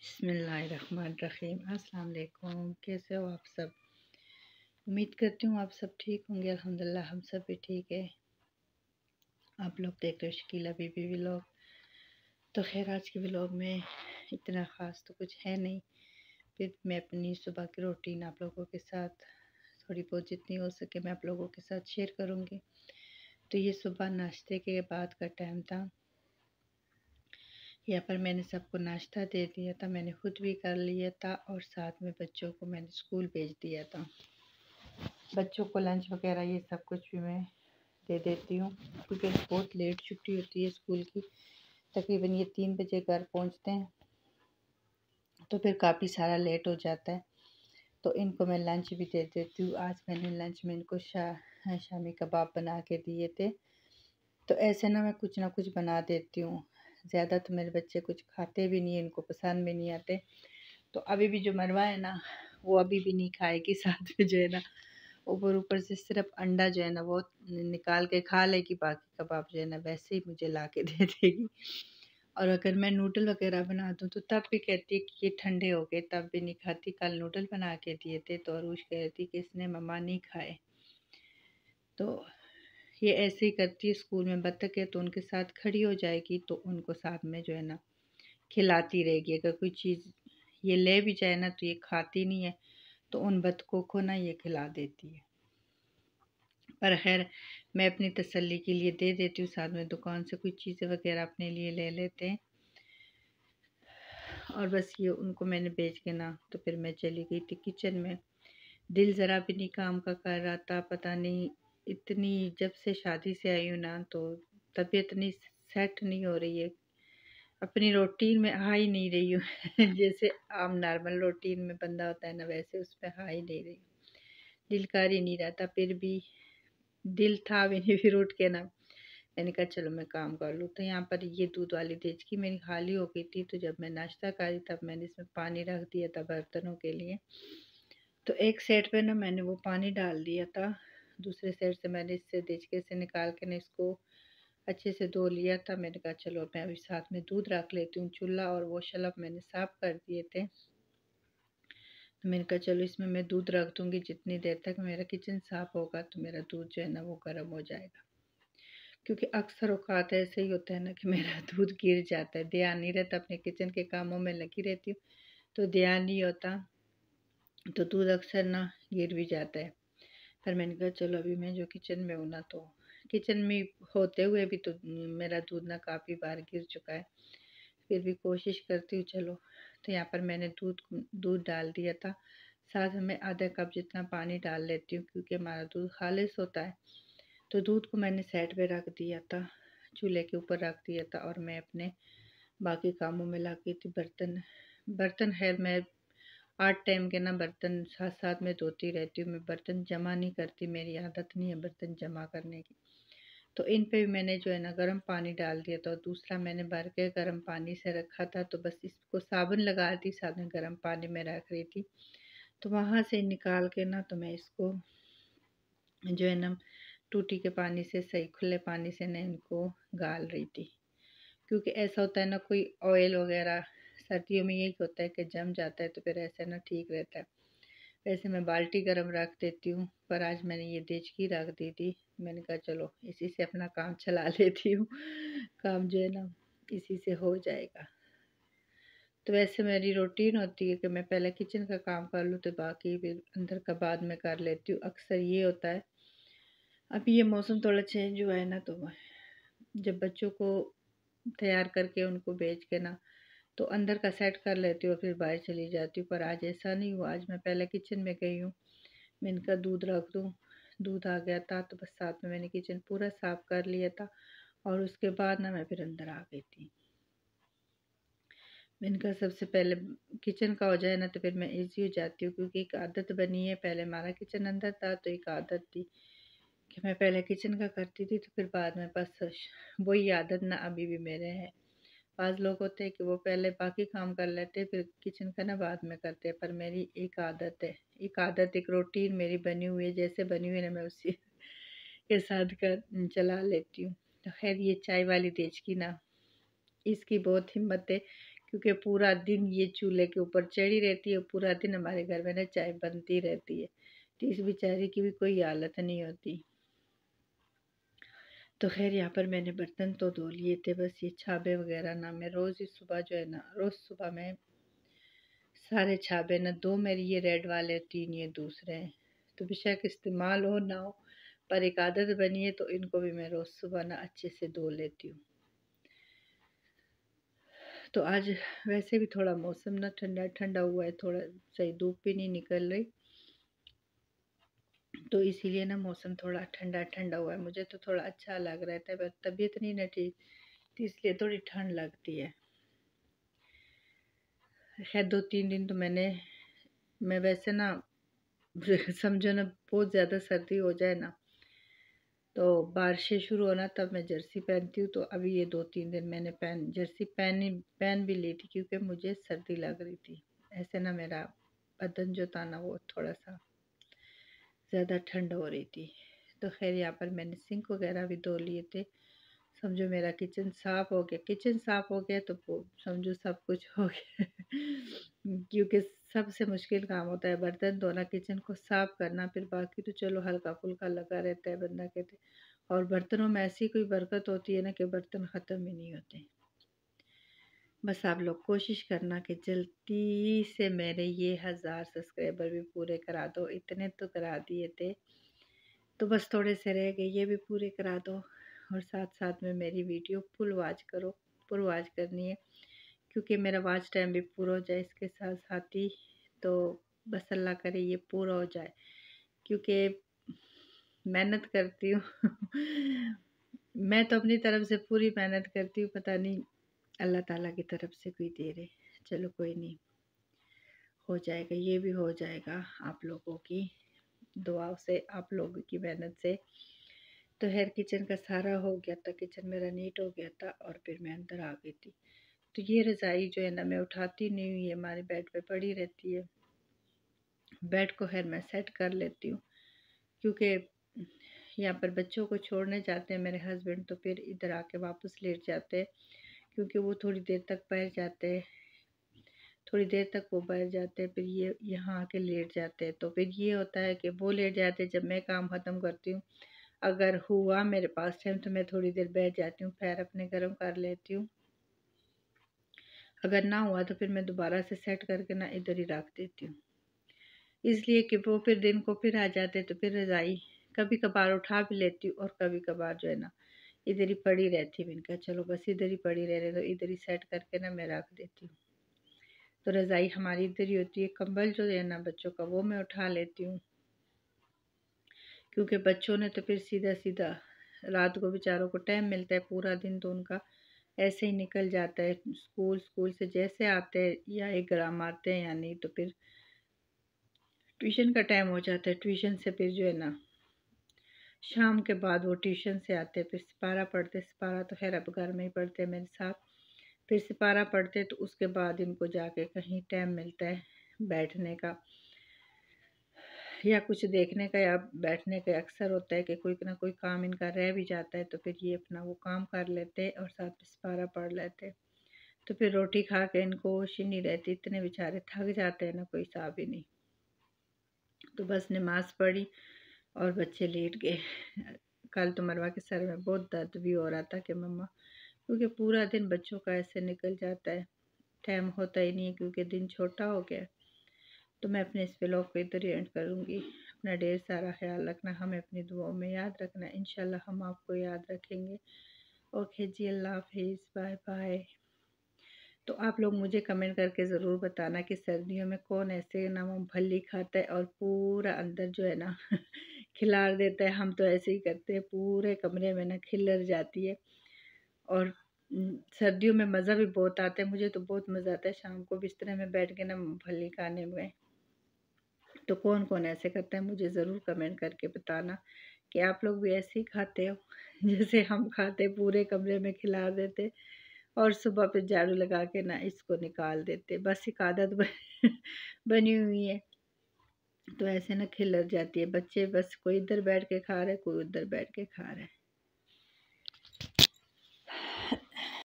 बिस्मिल्लाहिर्रहमानिर्रहीम। अस्सलाम वालेकुम। कैसे हो आप सब? उम्मीद करती हूँ आप सब ठीक होंगे। अल्हम्दुलिल्लाह हम सब भी ठीक है। आप लोग देख रहे हो शकीला बीबी व्लॉग। तो खैर आज के व्लॉग में इतना ख़ास तो कुछ है नहीं, फिर मैं अपनी सुबह की रूटीन आप लोगों के साथ थोड़ी बहुत जितनी हो सके मैं आप लोगों के साथ शेयर करूँगी। तो ये सुबह नाश्ते के बाद का टाइम था। यहाँ पर मैंने सबको नाश्ता दे दिया था, मैंने खुद भी कर लिया था और साथ में बच्चों को मैंने स्कूल भेज दिया था। बच्चों को लंच वगैरह ये सब कुछ भी मैं दे देती हूँ क्योंकि बहुत लेट छुट्टी होती है स्कूल की। तकरीबन ये 3 बजे घर पहुँचते हैं तो फिर काफ़ी सारा लेट हो जाता है। तो इनको मैं लंच भी दे देती हूँ। आज मैंने लंच में इनको शामी कबाब बना के दिए थे। तो ऐसे ना मैं कुछ ना कुछ बना देती हूँ। ज़्यादा तो मेरे बच्चे कुछ खाते भी नहीं, इनको पसंद भी नहीं आते। तो अभी भी जो मरवा है ना वो अभी भी नहीं खाएगी। साथ में जो है ना ऊपर से सिर्फ अंडा जो है ना वो निकाल के खा लेगी, बाकी कबाब जो है ना वैसे ही मुझे ला के दे देगी। और अगर मैं नूडल वगैरह बना दूँ तो तब भी कहती है कि ये ठंडे हो गए, तब भी नहीं खाती। कल नूडल बना के दिए थे तो अरूज कह रही थी कि इसने मम्मा नहीं खाए। तो ये ऐसे ही करती है। स्कूल में बत्तख है तो उनके साथ खड़ी हो जाएगी तो उनको साथ में जो है ना खिलाती रहेगी। अगर कोई चीज़ ये ले भी जाए ना तो ये खाती नहीं है, तो उन बत्तखों को ना ये खिला देती है। पर खैर मैं अपनी तसल्ली के लिए दे देती हूँ। साथ में दुकान से कुछ चीज़ें वगैरह अपने लिए ले लेते हैं और बस ये उनको मैंने बेच के ना तो फिर मैं चली गई थी किचन में। दिल ज़रा भी नहीं काम का कर रहा था। पता नहीं इतनी जब से शादी से आई हूँ ना तो तबीयत नहीं सेट नहीं हो रही है, अपनी रूटीन में आ ही नहीं रही हूँ। जैसे आम नॉर्मल रूटीन में बंदा होता है ना वैसे उसमें आ ही नहीं रही हूँ। दिल कर ही नहीं रहा था, फिर भी दिल था भी नहीं। फिर उठ के ना मैंने कहा चलो मैं काम कर लूँ। तो यहाँ पर ये दूध वाली देचकी मेरी खाली हो गई थी, तो जब मैं नाश्ता करी तब मैंने इसमें पानी रख दिया था बर्तनों के लिए। तो एक साइड पे ना मैंने वो पानी डाल दिया था, दूसरे साइड से मैंने इससे देचके से निकाल के ना इसको अच्छे से धो लिया था। मैंने कहा चलो मैं अभी साथ में दूध रख लेती हूँ। चूल्हा और वो शलफ मैंने साफ़ कर दिए थे, तो मैंने कहा चलो इसमें मैं दूध रख दूँगी। जितनी देर तक मेरा किचन साफ़ होगा तो मेरा दूध जो है ना वो गर्म हो जाएगा। क्योंकि अक्सर औक़ात ऐसे ही होता है ना कि मेरा दूध गिर जाता है, ध्यान नहीं रहता, अपने किचन के कामों में लगी रहती हूँ तो ध्यान नहीं होता, तो दूध अक्सर ना गिर भी जाता है। पर मैंने कहा चलो अभी मैं जो किचन में हूँ ना तो किचन में होते हुए भी तो मेरा दूध ना काफ़ी बार गिर चुका है, फिर भी कोशिश करती हूँ चलो। तो यहाँ पर मैंने दूध डाल दिया था। साथ में आधा कप जितना पानी डाल लेती हूँ क्योंकि हमारा दूध खालिस होता है। तो दूध को मैंने साइड पे रख दिया था, चूल्हे के ऊपर रख दिया था और मैं अपने बाकी कामों में लग गई थी। बर्तन बर्तन खैर मैं 8 टाइम के ना बर्तन साथ साथ में धोती रहती हूँ। मैं बर्तन जमा नहीं करती, मेरी आदत नहीं है बर्तन जमा करने की। तो इन पे भी मैंने जो है ना गर्म पानी डाल दिया था और दूसरा मैंने भर के गर्म पानी से रखा था, तो बस इसको साबुन लगा दी, साथ में गर्म पानी में रख रही थी। तो वहाँ से निकाल के ना तो मैं इसको जो है ना टूटी के पानी से सही खुले पानी से ना इनको गाल रही थी। क्योंकि ऐसा होता है ना कोई ऑयल वगैरह सर्दियों में यही होता है कि जम जाता है, तो फिर ऐसा ना ठीक रहता है। वैसे मैं बाल्टी गर्म रख देती हूँ, पर आज मैंने ये देचकी रख दी थी। मैंने कहा चलो इसी से अपना काम चला लेती हूँ, काम जो है ना इसी से हो जाएगा। तो वैसे मेरी रूटीन होती है कि मैं पहले किचन का काम कर लूँ तो बाकी फिर अंदर का बाद में कर लेती हूँ, अक्सर ये होता है। अभी ये मौसम थोड़ा चेंज हुआ है ना तो जब बच्चों को तैयार करके उनको भेज के ना तो अंदर का सेट कर लेती हूँ और फिर बाहर चली जाती हूँ। पर आज ऐसा नहीं हुआ, आज मैं पहले किचन में गई हूँ। मैं इनका दूध रख दूँ, दूध आ गया था तो बस साथ में मैंने किचन पूरा साफ़ कर लिया था और उसके बाद ना मैं फिर अंदर आ गई थी। मैंने कहा सबसे पहले किचन का हो जाए ना तो फिर मैं ईज़ी हो जाती हूँ, क्योंकि एक आदत बनी है। पहले हमारा किचन अंदर था तो एक आदत थी कि मैं पहले किचन का करती थी तो फिर बाद में बस वही आदत ना अभी भी मेरे है। बाज़ लोग होते हैं कि वो पहले बाकी काम कर लेते हैं फिर किचन का ना बाद में करते हैं, पर मेरी एक आदत है, एक रूटीन मेरी बनी हुई है। जैसे बनी हुई है ना मैं उसी के साथ कर चला लेती हूँ। तो खैर ये चाय वाली देचकी ना इसकी बहुत हिम्मत है क्योंकि पूरा दिन ये चूल्हे के ऊपर चढ़ी रहती है, पूरा दिन हमारे घर में ना चाय बनती रहती है, तो इस बेचारी की भी कोई हालत नहीं होती। तो खैर यहाँ पर मैंने बर्तन तो धो लिए थे, बस ये छाबे वगैरह ना मैं रोज़ ही सुबह जो है ना, रोज़ सुबह में सारे छाबे ना, 2 मेरे ये रेड वाले, 3 ये दूसरे हैं, तो बेशक इस्तेमाल हो ना हो, पर एक आदत बनी है, तो इनको भी मैं रोज़ सुबह ना अच्छे से धो लेती हूँ। तो आज वैसे भी थोड़ा मौसम ना ठंडा ठंडा हुआ है, थोड़ा सही धूप भी नहीं निकल रही, तो इसीलिए ना मौसम थोड़ा ठंडा ठंडा हुआ है। मुझे तो थोड़ा अच्छा लग रहा था, पर तबीयत नहीं ना ठीक, तो इसलिए थोड़ी ठंड लगती है। खैर 2-3 दिन तो मैं वैसे ना समझो ना, बहुत ज़्यादा सर्दी हो जाए ना, तो बारिशें शुरू होना तब मैं जर्सी पहनती हूँ। तो अभी ये 2-3 दिन मैंने जर्सी पहन भी ली थी, क्योंकि मुझे सर्दी लग रही थी। ऐसे ना मेरा बदन जो था ना वो थोड़ा सा ज़्यादा ठंड हो रही थी। तो खैर यहाँ पर मैंने सिंक वगैरह भी धो लिए थे। समझो मेरा किचन साफ़ हो गया, किचन साफ़ हो गया तो वो समझो सब कुछ हो गया। क्योंकि सबसे मुश्किल काम होता है बर्तन धोना, किचन को साफ़ करना, फिर बाकी तो चलो हल्का-फुल्का लगा रहता है, बंदा कहते। और बर्तनों में ऐसी कोई बरकत होती है ना कि बर्तन ख़त्म ही नहीं होते। बस आप लोग कोशिश करना कि जल्दी से मेरे ये 1000 सब्सक्राइबर भी पूरे करा दो। इतने तो करा दिए थे, तो बस थोड़े से रह गए, ये भी पूरे करा दो। और साथ-साथ में मेरी वीडियो फुल वॉच करो, फुल वॉच करनी है, क्योंकि मेरा वॉच टाइम भी पूरा हो जाए इसके साथ-साथ ही। तो बस अल्लाह करे ये पूरा हो जाए, क्योंकि मेहनत करती हूँ। मैं तो अपनी तरफ से पूरी मेहनत करती हूँ, पता नहीं अल्लाह ताला की तरफ से कोई दे रहे। चलो कोई नहीं, हो जाएगा, ये भी हो जाएगा आप लोगों की दुआओं से, आप लोगों की मेहनत से। तो खैर किचन का सारा हो गया था, किचन मेरा नीट हो गया था, और फिर मैं अंदर आ गई थी। तो ये रज़ाई जो है ना मैं उठाती नहीं हूँ, ये हमारे बेड पे पड़ी रहती है। बेड को खैर मैं सेट कर लेती हूँ, क्योंकि यहाँ पर बच्चों को छोड़ने जाते हैं मेरे हस्बैंड, तो फिर इधर आके वापस लेट जाते हैं, क्योंकि वो थोड़ी देर तक बैठ जाते हैं, थोड़ी देर तक वो बैठ जाते हैं, फिर ये यहाँ आके लेट जाते हैं। तो फिर ये होता है कि वो लेट जाते हैं जब मैं काम ख़त्म करती हूँ। अगर हुआ मेरे पास टाइम तो मैं थोड़ी देर बैठ जाती हूँ, पैर अपने गर्म कर लेती हूँ। अगर ना हुआ तो फिर मैं दोबारा से सेट करके ना इधर ही रख देती हूँ, इसलिए कि वो फिर दिन को फिर आ जाते, तो फिर रज़ाई कभी कभार उठा भी लेती हूँ, और कभी कभार जो है ना इधर ही पड़ी रहती है। मैंने कहा चलो बस इधर ही पड़ी रह रहे, तो इधर ही सेट करके ना मैं रख देती हूँ। तो रज़ाई हमारी इधर ही होती है। कंबल जो है ना बच्चों का वो मैं उठा लेती हूँ, क्योंकि बच्चों ने तो फिर सीधा सीधा रात को बेचारों को टाइम मिलता है, पूरा दिन तो उनका ऐसे ही निकल जाता है। स्कूल से जैसे आते हैं या एक ग्राम आते हैं, या नहीं तो फिर ट्यूशन का टाइम हो जाता है। ट्यूशन से फिर जो है ना शाम के बाद वो ट्यूशन से आते हैं, फिर सिपारा पढ़ते। सिपारा तो खैर अब घर में ही पढ़ते हैं मेरे साथ। फिर सिपारा पढ़ते तो उसके बाद इनको जाके कहीं टाइम मिलता है बैठने का, या कुछ देखने का, या बैठने का। अक्सर होता है कि कोई ना कोई काम इनका रह भी जाता है, तो फिर ये अपना वो काम कर लेते हैं और साथ में सिपारा पढ़ लेते हैं। तो फिर रोटी खा के इनको होश ही नहीं रहती, इतने बेचारे थक जाते हैं ना, कोई हिसाब ही नहीं। तो बस नमाज़ पढ़ी और बच्चे लेट गए। कल तो मरवा के सर में बहुत दर्द भी हो रहा था कि मम्मा, क्योंकि पूरा दिन बच्चों का ऐसे निकल जाता है, टाइम होता ही नहीं है, क्योंकि दिन छोटा हो गया। तो मैं अपने इस व्लॉग को इधर ही एंड करूँगी। अपना ढेर सारा ख्याल रखना, हमें अपनी दुआओं में याद रखना। इंशाल्लाह हम आपको याद रखेंगे। ओके जी, अल्लाह हाफिज़, बाय बाय। तो आप लोग मुझे कमेंट करके ज़रूर बताना कि सर्दियों में कौन ऐसे ना मूँगफली खाता है और पूरा अंदर जो है ना खिलार देता है। हम तो ऐसे ही करते हैं, पूरे कमरे में ना खिलर जाती है। और सर्दियों में मज़ा भी बहुत आता है, मुझे तो बहुत मज़ा आता है शाम को बिस्तर में बैठ के ना मूँगफली खाने में। तो कौन कौन ऐसे करता है मुझे ज़रूर कमेंट करके बताना कि आप लोग भी ऐसे ही खाते हो जैसे हम खाते, पूरे कमरे में खिला देते, और सुबह पे झाड़ू लगा के ना इसको निकाल देते। बस एक आदत बनी हुई है, तो ऐसे ना खिलर जाती है। बच्चे बस कोई इधर बैठ के खा रहे, कोई उधर बैठ के खा रहे।